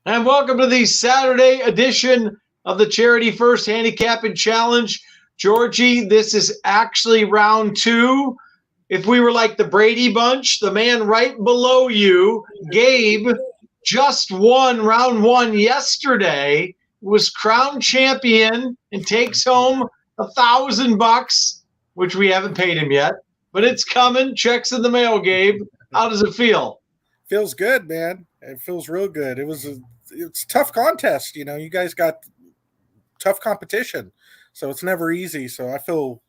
And welcome to the Saturday edition of the Charity First Handicapping Challenge. Georgie, this is actually round two. If we were like the Brady Bunch, the man right below you, Gabe, just won round one yesterday, was crowned champion, and takes home $1,000, which we haven't paid him yet. But it's coming. Checks in the mail, Gabe. How does it feel? Feels good, man. It feels real good. It's a tough contest. You guys got tough competition, so it's never easy. So I feel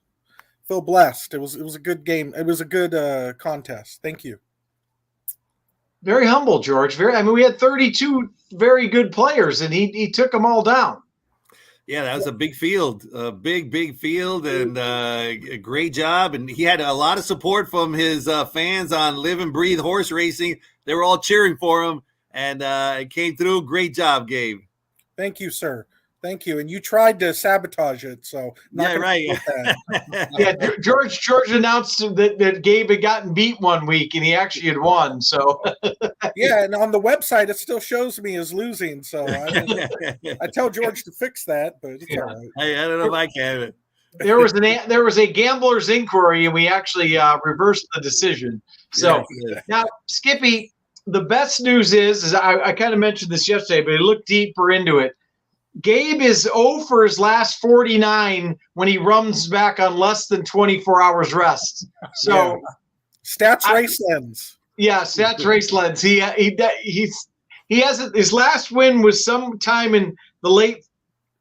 blessed. It was a good game. It was a good contest. Thank you. Very humble, George. We had 32 very good players, and he took them all down. Yeah, that was a big field, big field, and a great job. And he had a lot of support from his fans on Live and Breathe Horse Racing. They were all cheering for him, and it came through. Great job, Gabe. Thank you, sir. Thank you. And you tried to sabotage it, so right. Yeah, George announced that Gabe had gotten beat one week, and he actually had won. So yeah, and on the website it still shows me as losing. So I tell George to fix that, but it's all right. I don't know if I can. There was a gambler's inquiry, and we actually reversed the decision. So now, Skippy, the best news is I kind of mentioned this yesterday, but I looked deeper into it. Gabe is 0 for his last 49 when he runs back on less than 24 hours rest. So Stats Race Lens. Yeah, Stats Race Lens. He has his last win was sometime in the late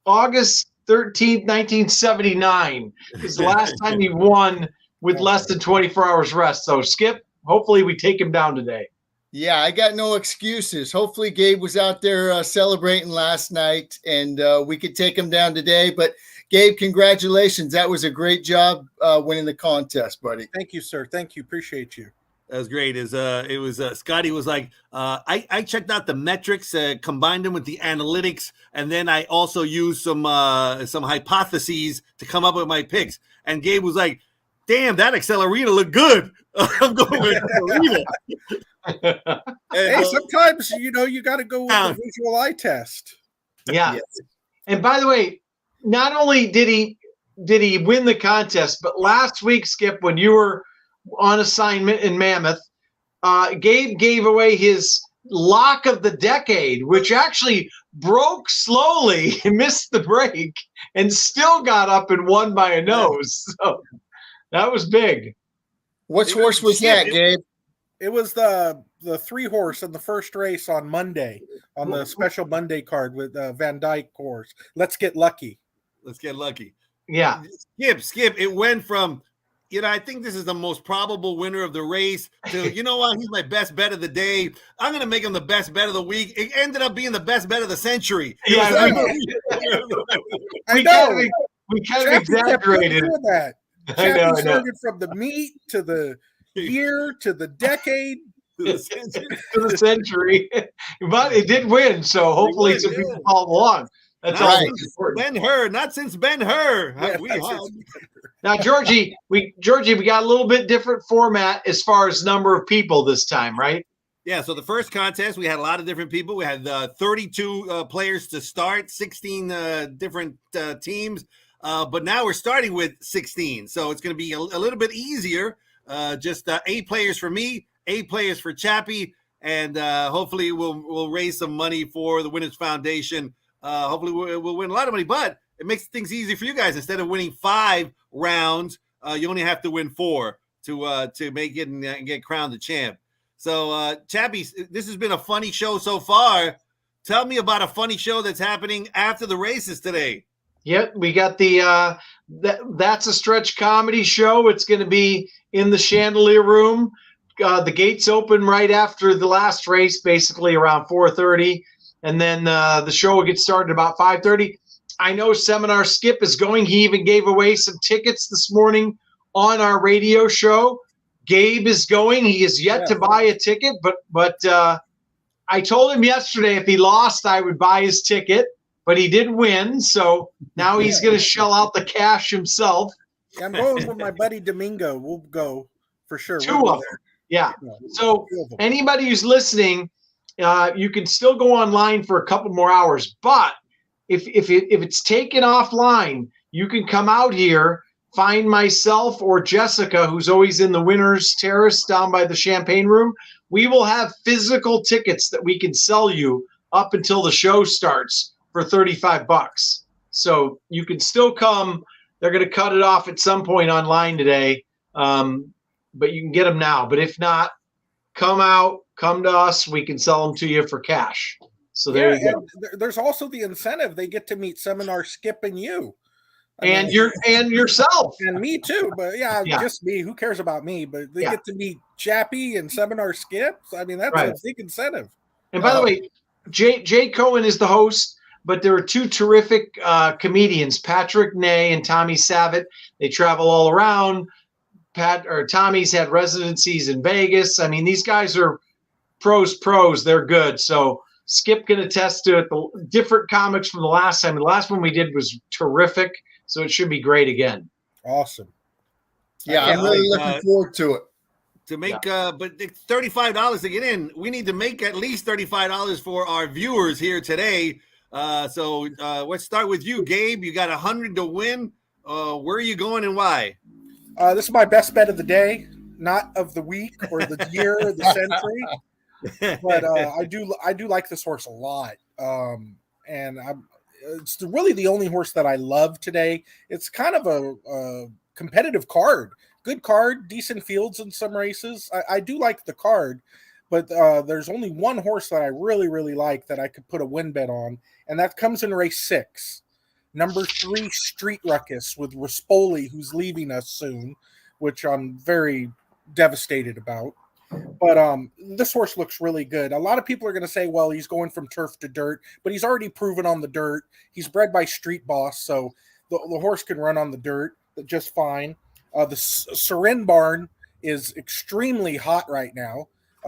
August 13th, 1979. Is the last time he won with less than 24 hours rest. So Skip, hopefully we take him down today. Yeah, I got no excuses. Hopefully Gabe was out there celebrating last night, and we could take him down today. But Gabe, congratulations. That was a great job winning the contest, buddy. Thank you, sir. Thank you. Appreciate you. That was great. It was Scotty was like, I checked out the metrics, combined them with the analytics, and then I also used some hypotheses to come up with my picks. And Gabe was like, damn, that Accelerina looked good. I'm going with Accelerina. Hey, sometimes you got to go with the visual eye test. Yeah. Yes. And by the way, not only did he win the contest, but last week, Skip, when you were on assignment in Mammoth, Gabe gave away his lock of the decade, which actually broke slowly, missed the break, and still got up and won by a nose. So that was big. Which horse was that, Gabe? It was the 3-horse in the first race on Monday, on the special Monday card with Van Dyke horse. Let's Get Lucky. Let's Get Lucky. Yeah. Skip. It went from, I think this is the most probable winner of the race to, what, he's my best bet of the day. I'm going to make him the best bet of the week. It ended up being the best bet of the century. Yeah, we kind of exaggerated that. Champion started from the meet to the year to the decade to the century, but it did win. So hopefully some people follow along. That's right. Ben-Hur, not since Ben-Hur. Now, Georgie, we got a little bit different format as far as number of people this time, right? Yeah. So the first contest, we had a lot of different people. We had 32 players to start, 16 different teams. But now we're starting with 16. So it's going to be a little bit easier. Just 8 players for me, 8 players for Chappie, and hopefully we'll raise some money for the Winners Foundation. Hopefully we'll win a lot of money, but it makes things easy for you guys. Instead of winning 5 rounds, you only have to win 4 to make it and get crowned the champ. So, Chappie, this has been a funny show so far. Tell me about a funny show that's happening after the races today. Yep, we got the That's a Stretch comedy show. It's going to be in the Chandelier Room. The gates open right after the last race, basically around 4:30, and then the show will get started about 5:30. I know Seminar Skip is going. He even gave away some tickets this morning on our radio show. Gabe is going. He is yet to buy a ticket, but I told him yesterday if he lost, I would buy his ticket. But he did win, so now he's going to shell out the cash himself. I'm going with my buddy Domingo. We'll go for sure. 2 of them. Yeah. So anybody who's listening, you can still go online for a couple more hours. But if it's taken offline, you can come out here, find myself or Jessica, who's always in the winner's terrace down by the champagne room. We will have physical tickets that we can sell you up until the show starts for $35. So you can still come. They're going to cut it off at some point online today, but you can get them now. But if not, come to us. We can sell them to you for cash. So there you go. There's also the incentive. They get to meet Seminar Skip and you. And yourself. And me too. But yeah, just me. Who cares about me? But they get to meet Chappie and Seminar Skip. I mean, that's a big incentive. And by the way, Jay Cohen is the host, but there are two terrific comedians, Patrick Ney and Tommy Savitt. They travel all around. Tommy's had residencies in Vegas. I mean, these guys are pros. They're good. So Skip can attest to it. The different comics from the last time. The last one we did was terrific. So it should be great again. Awesome. Yeah, I'm really looking forward to it. To make, but it's $35 to get in. We need to make at least $35 for our viewers here today. So let's start with you, Gabe. You got 100 to win. Where are you going and why? This is my best bet of the day, not of the week or the year or the century. But I do like this horse a lot, and it's really the only horse that I love today. It's kind of a competitive card, good card, decent fields in some races. I do like the card, but there's only one horse that I really, really like that I could put a win bet on, and that comes in race 6. Number 3, Street Ruckus with Rispoli, who's leaving us soon, which I'm very devastated about. But this horse looks really good. A lot of people are going to say, well, he's going from turf to dirt, but he's already proven on the dirt. He's bred by Street Boss, so the horse can run on the dirt just fine. The Seren Barn is extremely hot right now.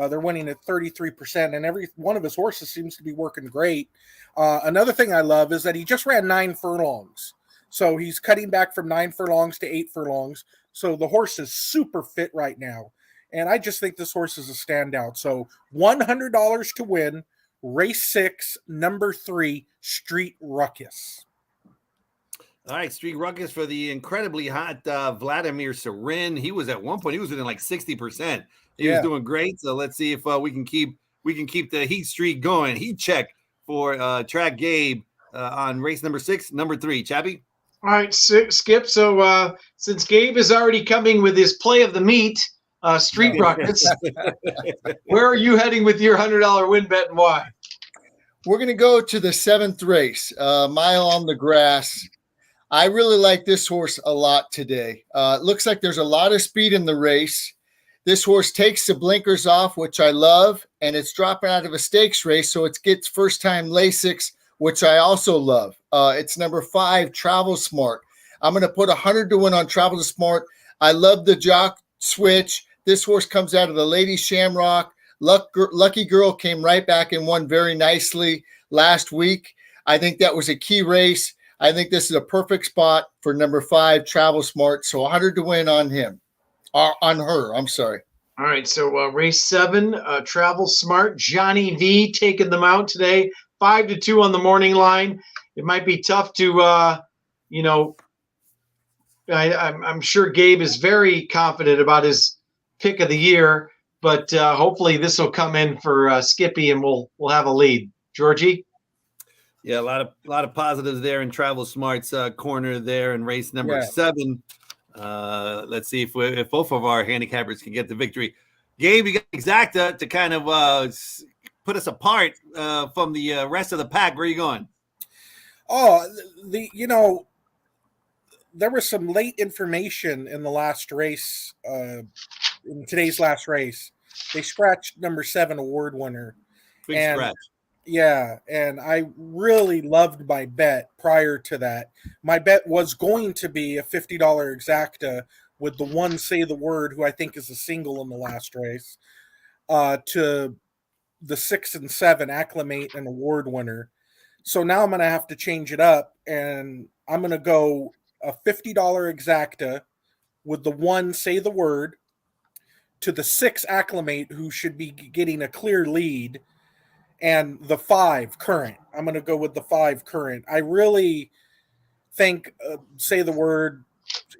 They're winning at 33%, and every one of his horses seems to be working great. Another thing I love is that he just ran 9 furlongs. So he's cutting back from 9 furlongs to 8 furlongs. So the horse is super fit right now. And I just think this horse is a standout. So $100 to win, race 6, number 3, Street Ruckus. All right, Street Ruckus for the incredibly hot Vladimir Seren. He was at one point, he was within like 60%. He was doing great. So let's see if we can keep the heat streak going. Heat check for Track Gabe on race number 6, number 3. Chappie? All right, Skip. So since Gabe is already coming with his play of the meet, Street Ruckus, where are you heading with your $100 win bet and why? We're going to go to the 7th race, Mile on the Grass. I really like this horse a lot today. It looks like there's a lot of speed in the race. This horse takes the blinkers off, which I love, and it's dropping out of a stakes race, so it gets first-time Lasix, which I also love. It's number 5, Travel Smart. I'm going to put 100 to win on Travel Smart. I love the jock switch. This horse comes out of the Lady Shamrock. Lucky Girl came right back and won very nicely last week. I think that was a key race. I think this is a perfect spot for number 5, Travel Smart. So 100 to win on him. On her, I'm sorry. All right, so race 7, Travel Smart. Johnny V taking them out today. 5-2 on the morning line. It might be tough to, I'm sure Gabe is very confident about his pick of the year, but hopefully this will come in for Skippy and we'll have a lead. Georgie? Yeah, a lot of positives there in Travel Smart's corner there in race number 7. Let's see if both of our handicappers can get the victory. Gabe, you got Exacta to kind of put us apart from the rest of the pack. Where are you going? Oh, there was some late information in the last race, in today's last race. They scratched number 7 award winner. Big scratch. Yeah, and I really loved my bet prior to that. My bet was going to be a $50 Exacta with the one Say the Word, who I think is a single in the last race, to the 6 and 7 Acclimate and award winner. So now I'm going to have to change it up, and I'm going to go a $50 Exacta with the one Say the Word to the 6 Acclimate, who should be getting a clear lead, and the 5 Current. I'm going to go with the 5 Current. I really think Say the Word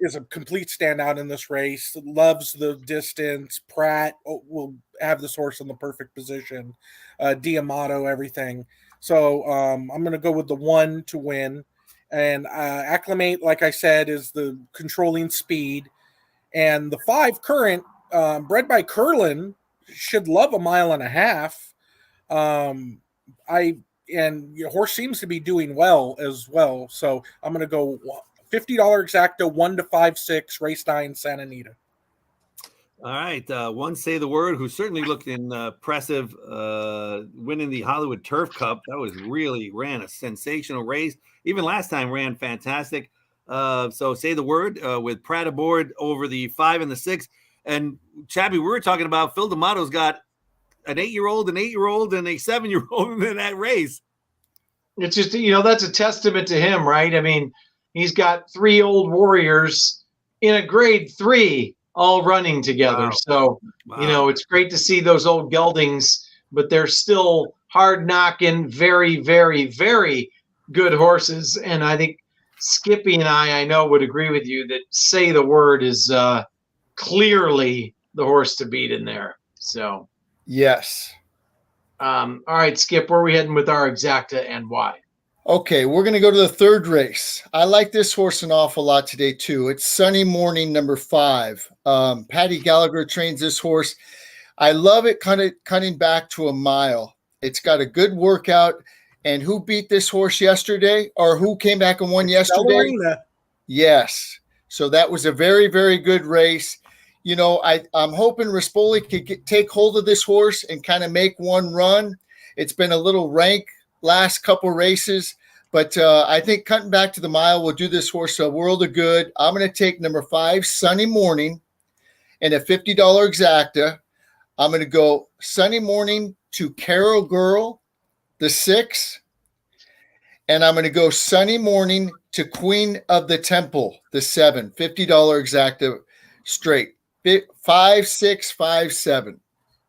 is a complete standout in this race. Loves the distance. Pratt will have this horse in the perfect position. D'Amato, everything. So I'm going to go with the 1 to win. And Acclimate, like I said, is the controlling speed. And the 5 Current, bred by Curlin, should love 1.5 miles. Your horse seems to be doing well as well. So I'm going to go $50 exacta, 1 to 5-6, race 9, Santa Anita. All right. One Say the Word, who certainly looked impressive, winning the Hollywood Turf Cup. That was really ran a sensational race. Even last time ran fantastic. So Say the Word with Pratt aboard over the 5 and the 6. And Chabby, we were talking about Phil D'Amato's got an 8-year-old, an 8-year-old, and a 7-year-old in that race. It's just, that's a testament to him, right? I mean, he's got 3 old warriors in a grade 3 all running together. Wow. So, it's great to see those old geldings, but they're still hard knocking, very, very, very good horses. And I think Skippy and I know would agree with you that Say the Word is clearly the horse to beat in there. So, yes. All right, Skip, where are we heading with our exacta and why? Okay, we're going to go to the 3rd race. I like this horse an awful lot today, too. It's Sunny Morning, number 5. Patty Gallagher trains this horse. I love it cutting back to 1 mile. It's got a good workout. And who beat this horse yesterday? Or who came back and won yesterday? Yes. So that was a very, very good race. I'm hoping Rispoli could take hold of this horse and kind of make one run. It's been a little rank last couple races, but I think cutting back to the mile will do this horse a world of good. I'm going to take number 5, Sunny Morning, and a $50 exacta. I'm going to go Sunny Morning to Carol Girl, the 6, and I'm going to go Sunny Morning to Queen of the Temple, the 7, $50 exacta straight. 5, 6, 5, 7.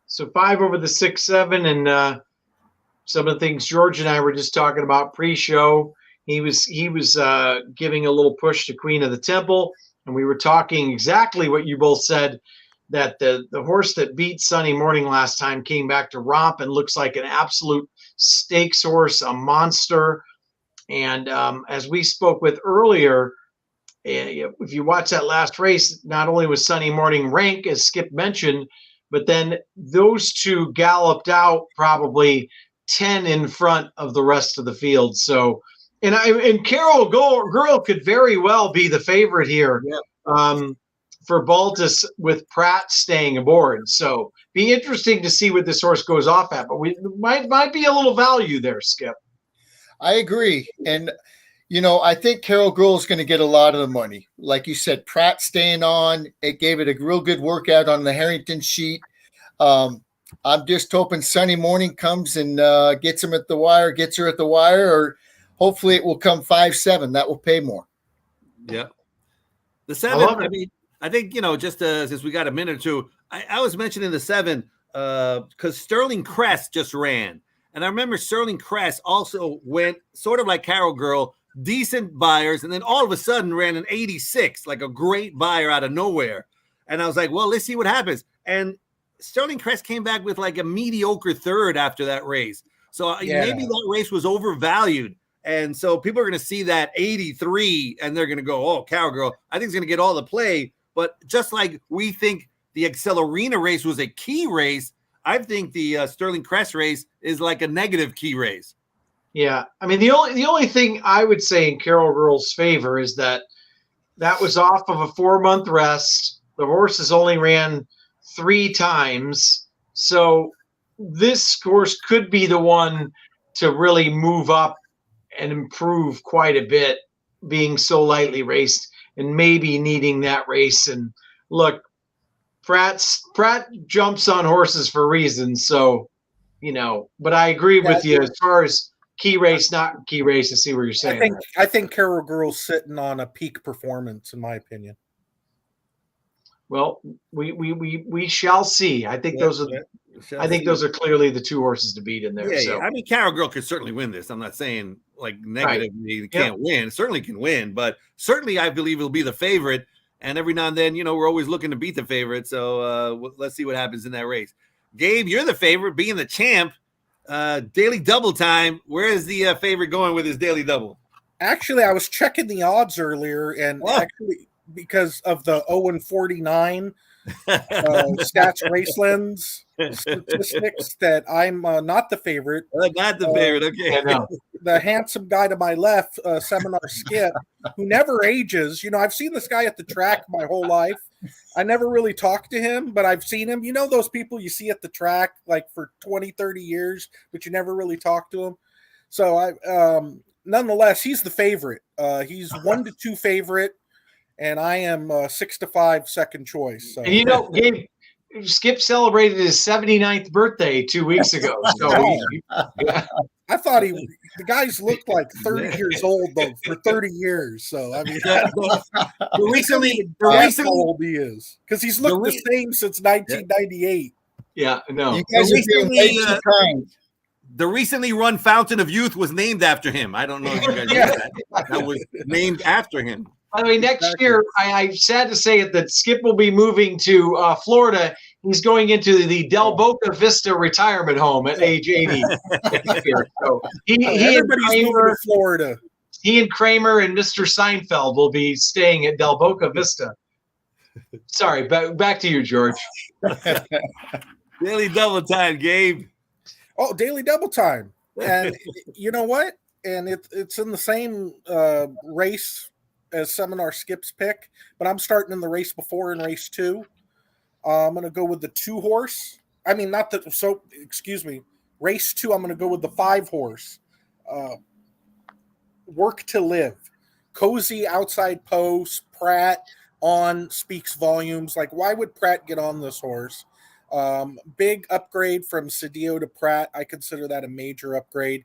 So 5 over the 6, 7, and some of the things George and I were just talking about pre-show. He was giving a little push to Queen of the Temple, and we were talking exactly what you both said, that the horse that beat Sunny Morning last time came back to romp and looks like an absolute stakes horse, a monster. And as we spoke with earlier, if you watch that last race, not only was Sunny Morning rank, as Skip mentioned, but then those 2 galloped out probably 10 in front of the rest of the field. So, and Carol Girl could very well be the favorite here. Yep. For Baltus with Pratt staying aboard. So be interesting to see what this horse goes off at, but we might be a little value there, Skip. I agree. And I think Carol Girl is going to get a lot of the money. Like you said, Pratt staying on, it gave it a real good workout on the Harrington sheet. I'm just hoping Sunny Morning comes and gets her at the wire, or hopefully it will come 5, 7. That will pay more. Yeah. The 7, I think, just since we got a minute or two, I was mentioning the 7 because Sterling Cress just ran. And I remember Sterling Cress also went sort of like Carol Girl, decent buyers, and then all of a sudden ran an 86, like a great buyer out of nowhere. And I was like, well, let's see what happens. And Sterling Cress came back with like a mediocre 3rd after that race. So maybe that race was overvalued. And so people are going to see that 83 and they're going to go, oh, Carol Girl, I think it's going to get all the play. But just like we think the Accelerina race was a key race, I think the Sterling Cress race is like a negative key race. Yeah, I mean the only thing I would say in Carol Girl's favor is that was off of a 4-month rest. The horses only ran 3 times, so this horse could be the one to really move up and improve quite a bit, being so lightly raced and maybe needing that race. And look, Pratt jumps on horses for reasons, so But I agree with you as far as key race, not key race. I see what you're saying. I think Carol Girl's sitting on a peak performance, in my opinion. Well, we shall see. I think those are clearly the two horses to beat in there. Yeah, so. yeah. I mean, Carol Girl could certainly win this. I'm not saying like negatively can't win. Certainly can win, but certainly I believe it'll be the favorite. And every now and then, we're always looking to beat the favorite. So let's see what happens in that race. Gabe, you're the favorite, being the champ. Daily double time. Where is the favorite going with his daily double? Actually, I was checking the odds earlier, and actually because of the 0-49 Stats Racelands statistics, that I'm not the favorite. Not the favorite. Okay. The handsome guy to my left, Seminar Skip, who never ages. I've seen this guy at the track my whole life. I never really talked to him, but I've seen him. Those people you see at the track like for 20, 30 years, but you never really talk to him. So nonetheless, he's the favorite. He's 1-2 favorite, and I am 6-5 second choice. So. And Gabe, Skip celebrated his 79th birthday 2 weeks ago. So I thought the guys looked like 30 years old though for 30 years. So I mean, recently how old he is, because he's looked the same since 1998. Yeah, no. You guys are being way too kind. The recently run Fountain of Youth was named after him. I don't know if you guys know that. That was named after him. By the way, next year, I'm sad to say it that Skip will be moving to Florida. He's going into the Del Boca Vista retirement home at age 80. So everybody's moving to Florida. He and Kramer and Mr. Seinfeld will be staying at Del Boca Vista. Sorry, back to you, George. Daily double time, Gabe. Oh, daily double time. And you know what? And it's in the same race as Seminar Skip's pick, but I'm starting in the race before in race 2. I'm going to go with the 2 horse. I mean, race 2, I'm going to go with the 5 horse. Work to Live. Cozy outside post. Pratt speaks volumes. Like, why would Pratt get on this horse? Big upgrade from Cedillo to Pratt. I consider that a major upgrade.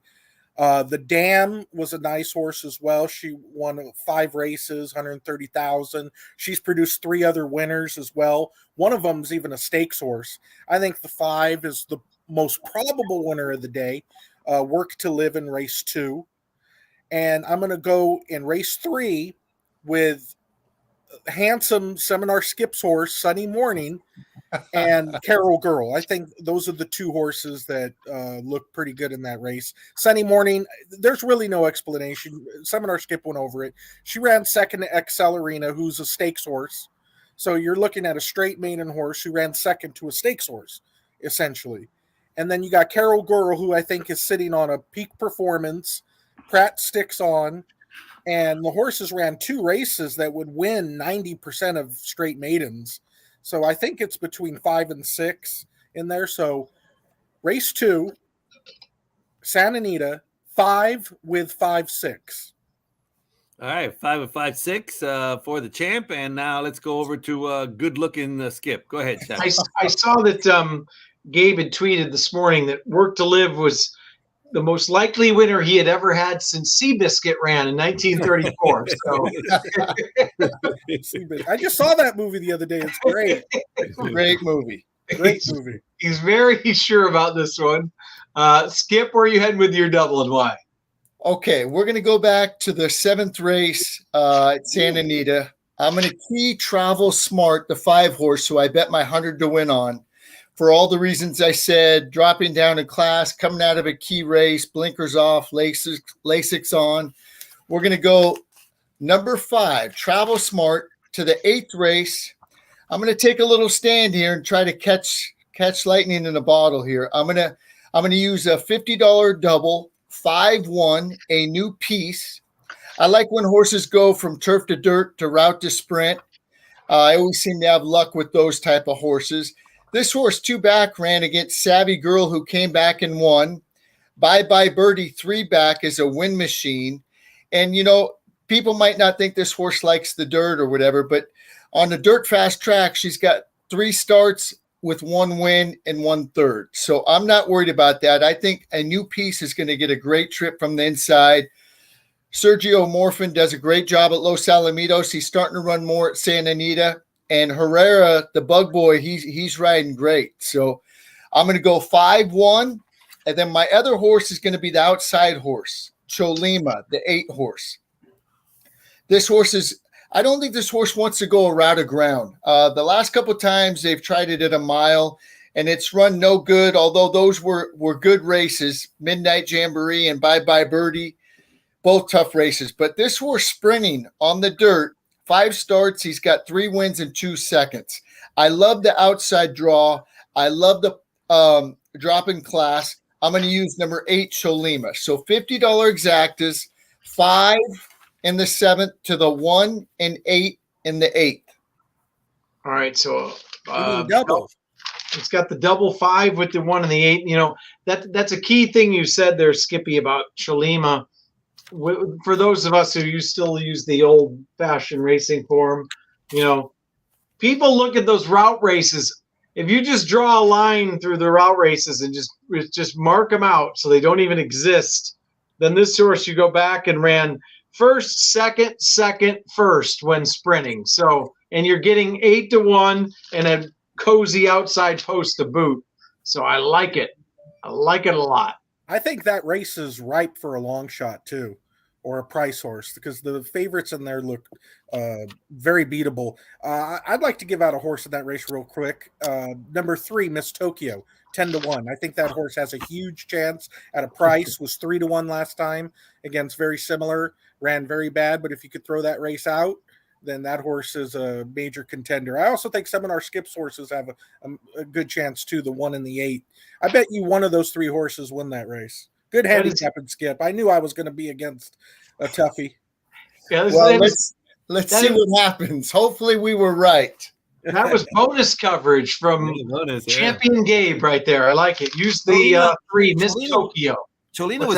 The Dam was a nice horse as well. She won 5 races, 130,000. She's produced 3 other winners as well. One of them is even a stakes horse. I think the 5 is the most probable winner of the day. Work to Live in race 2. And I'm going to go in race 3 with handsome Seminar Skip's horse, Sunny Morning, and Carol Girl. I think those are the 2 horses that look pretty good in that race. Sunny Morning, there's really no explanation. Seminar Skip went over it. She ran second to Excel Arena, who's a stakes horse. So you're looking at a straight maiden horse who ran second to a stakes horse, essentially. And then you got Carol Girl, who I think is sitting on a peak performance. Pratt sticks on. And the horses ran 2 races that would win 90% of straight maidens. So I think it's between 5 and 6 in there. So race 2, Santa Anita, 5 with 5-6. All right, 5 of 5-6 for the champ. And now let's go over to good-looking Skip. Go ahead, Shaq. I saw that Gabe had tweeted this morning that Work to Live was the most likely winner he had ever had since Seabiscuit ran in 1934. So. I just saw that movie the other day. It's great. Great movie. Great movie. He's very sure about this one. Skip, where are you heading with your double and why? Okay, we're going to go back to the 7th race at Santa Anita. I'm going to key Travel Smart, the 5 horse, who I bet my 100 to win on. For all the reasons I said, dropping down in class, coming out of a key race, blinkers off, Lasix on. We're going to go number 5, Travel Smart, to the 8th race. I'm going to take a little stand here and try to catch lightning in a bottle here. I'm going to use a $50 double, 5-1, a new piece. I like when horses go from turf to dirt to route to sprint. I always seem to have luck with those type of horses. This horse 2 back ran against Savvy Girl, who came back and won. Bye Bye Birdie 3 back is a win machine. And, people might not think this horse likes the dirt or whatever, but on the dirt fast track, she's got 3 starts with 1 win and 1/3. So I'm not worried about that. I think a new piece is going to get a great trip from the inside. Sergio Morfin does a great job at Los Alamitos. He's starting to run more at Santa Anita. And Herrera, the bug boy, he's riding great. So I'm going to go 5-1. And then my other horse is going to be the outside horse, Cholima, the 8 horse. This horse I don't think this horse wants to go a route of ground. The last couple of times they've tried it at a mile, and it's run no good, although those were good races, Midnight Jamboree and Bye Bye Birdie, both tough races. But this horse sprinting on the dirt, 5 starts, he's got 3 wins in 2 seconds. I love the outside draw. I love the dropping class. I'm going to use number 8, Cholima. So $50 exactas, 5 in the 7th to the 1 and 8 in the 8th. All right, so double. It's got the double 5 with the 1 and the 8. You know, that's a key thing you said there, Skippy, about Cholima. For those of us who still use the old-fashioned racing form, you know, people look at those route races. If you just draw a line through the route races and just mark them out so they don't even exist, then this horse you go back and ran first, second, first when sprinting. So, and you're getting 8-1 and a cozy outside post to boot. So I like it. I like it a lot. I think that race is ripe for a long shot too, or a price horse, because the favorites in there look very beatable. I'd like to give out a horse in that race real quick. Number 3, Miss Tokyo, 10-1. I think that horse has a huge chance at a price. Was 3-1 last time against very similar. Ran very bad, but if you could throw that race out, then that horse is a major contender. I also think some of our Skips horses have a good chance too, the 1 and the 8. I bet you one of those 3 horses win that race. Good handicapping, Skip. I knew I was going to be against a toughie. Yeah, well, let's see what happens. Hopefully we were right. That was bonus coverage from Champion Gabe right there. I like it. Use the 3, Miss Tokyo. Cholina was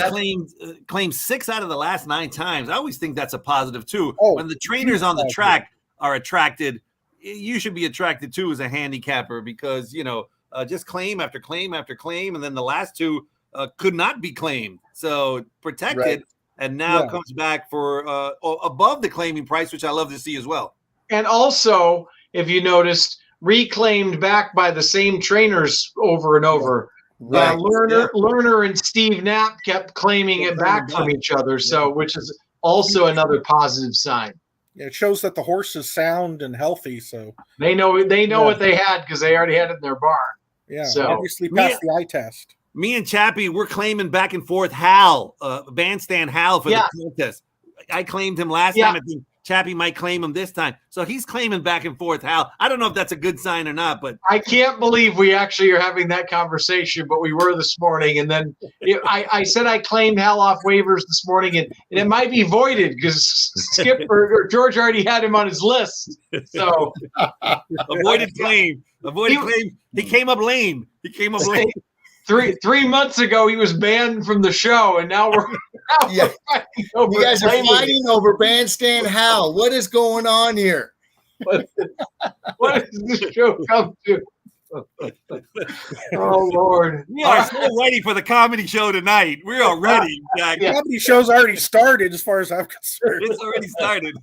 claimed 6 out of the last 9 times. I always think that's a positive too. When the trainers on the track are attracted, you should be attracted too as a handicapper, because just claim after claim after claim, and then the last 2 could not be claimed. So protected, and now comes back for above the claiming price, which I love to see as well. And also, if you noticed, reclaimed back by the same trainers over and over. Right. Lerner and Steve Knapp kept claiming it back from each other, so which is also another positive sign. Yeah, it shows that the horse is sound and healthy, so they know what they had because they already had it in their barn. Yeah, so obviously passed the eye test. Me and Chappie, we're claiming back and forth Hal, bandstand Hal for the contest. I claimed him last time. I think Chappie might claim him this time. So he's claiming back and forth Hal. I don't know if that's a good sign or not, but I can't believe we actually are having that conversation, but we were this morning. And then I said I claimed Hal off waivers this morning, and it might be voided because Skip or George already had him on his list. So avoided claim. He came up lame. Three months ago, he was banned from the show, and now we're you guys are fighting over bandstand Hal. What is going on here? What does this show come to? Oh Lord! We are so ready for the comedy show tonight. We are ready, Jack. The comedy show's already started, as far as I'm concerned. It's already started.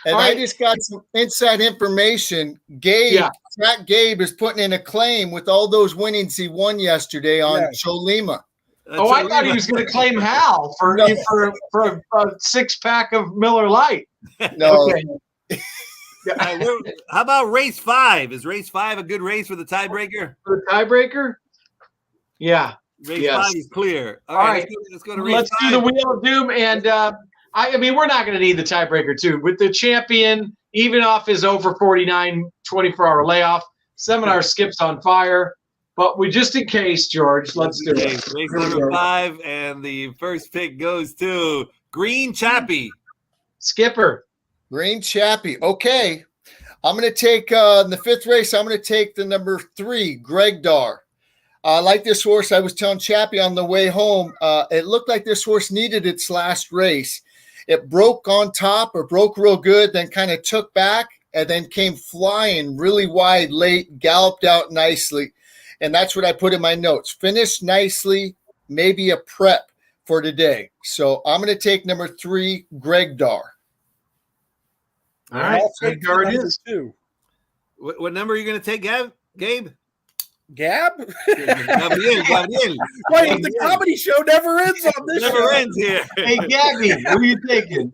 And I just got some inside information. Track Gabe is putting in a claim with all those winnings he won yesterday on Cholima. I thought he was going to claim Hal for a 6-pack of Miller Lite. No. Okay. How about race 5? Is race 5 a good race for the tiebreaker? For the tiebreaker? Yeah. Race 5 is clear. All right. Let's go to race 5. Let's do the Wheel of Doom. And I mean, we're not going to need the tiebreaker, too. With the champion, even off his over 49 24-hour layoff, Seminar Skip's on fire. But we just in case, George, let's do it. Race number 5, and the first pick goes to Green Chappie. Skipper. Green Chappie. Okay. I'm going to take in the 5th race, I'm going to take the number 3, Greg Dar. I like this horse. I was telling Chappie on the way home, it looked like this horse needed its last race. It broke on top or broke real good, then kind of took back and then came flying really wide late, galloped out nicely. And that's what I put in my notes. Finished nicely, maybe a prep for today. So I'm going to take number 3, Greg Dar. All right. Greg Dar it is. Too. What number are you going to take, Gabe? Gab? Gabriel. Wait, the comedy show never ends on this Never show. ends here. Hey, Gabby, who are you taking?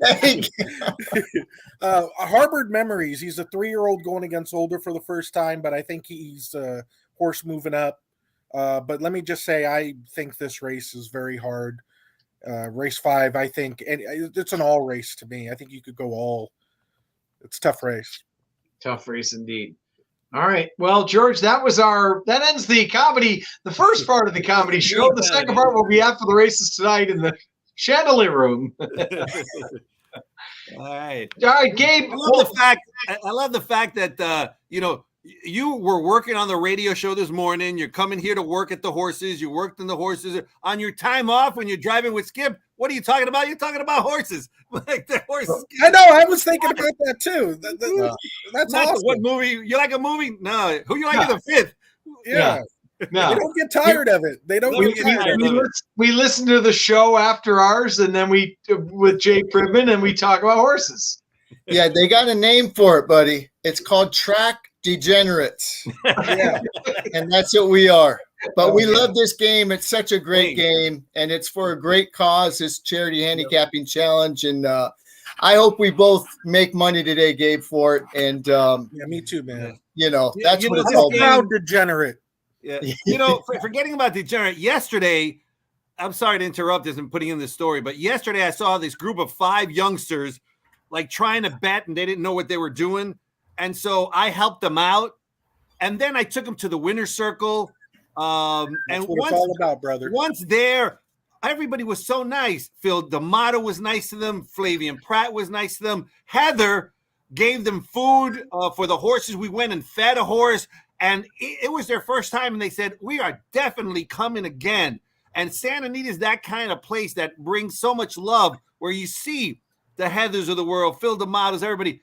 Harvard Memories. He's a 3-year-old going against Older for the first time, but I think he's horse moving up. But let me just say, I think this race is very hard. Race 5, I think, and it's an all race to me. I think you could go all. It's a tough race. Tough race indeed. All right. Well, George, that ends the first part of the comedy show. The second part will be after the races tonight in the chandelier room. All right. All right, Gabe. I love the fact that you were working on the radio show this morning. You're coming here to work at the horses. You worked in the horses on your time off when you're driving with Skip. What are you talking about? You're talking about horses. Like the horses. I know. I was thinking about that too. That's awesome. What movie? You like a movie? No. Who you like in the fifth? Yeah. No. They don't get tired of it. They don't get tired of it. We listen to the show after ours, and then with Jay Pridman, and we talk about horses. Yeah, they got a name for it, buddy. It's called Track Degenerates. Yeah. And that's what we are. But we love this game. It's such a great game, and it's for a great cause, this charity handicapping challenge. And I hope we both make money today, Gabe, for it. And yeah, me too, man. That's what it's all about. Proud degenerate. Yeah. Forgetting about degenerate, yesterday, I'm sorry to interrupt this and putting in this story, but yesterday I saw this group of 5 youngsters like trying to bet, and they didn't know what they were doing. And so I helped them out. And then I took them to the winner's circle. That's what it's all about, brother. Once there, everybody was so nice. Phil D'Amato was nice to them. Flavian Pratt was nice to them. Heather gave them food for the horses. We went and fed a horse, and it was their first time. And they said, we are definitely coming again. And Santa Anita is that kind of place that brings so much love, where you see the Heathers of the world, Phil D'Amato's, everybody,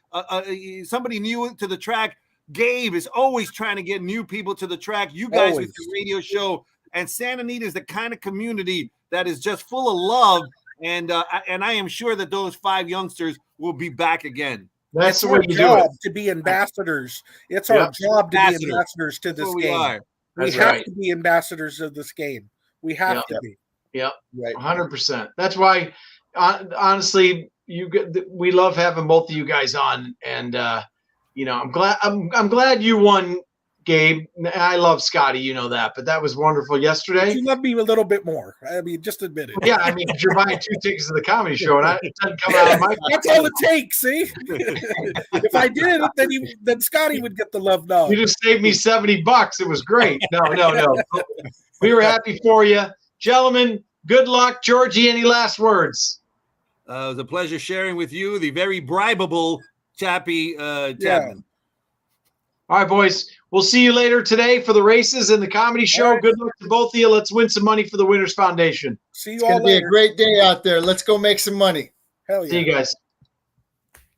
somebody new to the track. Gabe is always trying to get new people to the track. You guys with the radio show, and Santa Anita is the kind of community that is just full of love. And I am sure that those 5 youngsters will be back again. That's our job to be ambassadors. It's our job to be ambassadors to this game. We have to be ambassadors of this game. We have to be. Yep. Right. 100%. That's why, honestly, we love having both of you guys on, and I'm glad you won, Gabe. I love Scotty, you know that, but that was wonderful yesterday. You love me a little bit more. I mean, just admit it. Yeah, I mean, you're buying 2 tickets to the comedy show, and it doesn't come out of my. That's all it takes. See, if I did it, then Scotty would get the love now. You just saved me $70. It was great. No. We were happy for you, gentlemen. Good luck, Georgie. Any last words? It was a pleasure sharing with you, the very bribable Chappie Chapman. Yeah. All right, boys. We'll see you later today for the races and the comedy show. Right. Good luck to both of you. Let's win some money for the Winners Foundation. See you it's all later. It's going to be a great day out there. Let's go make some money. Hell yeah. See you guys.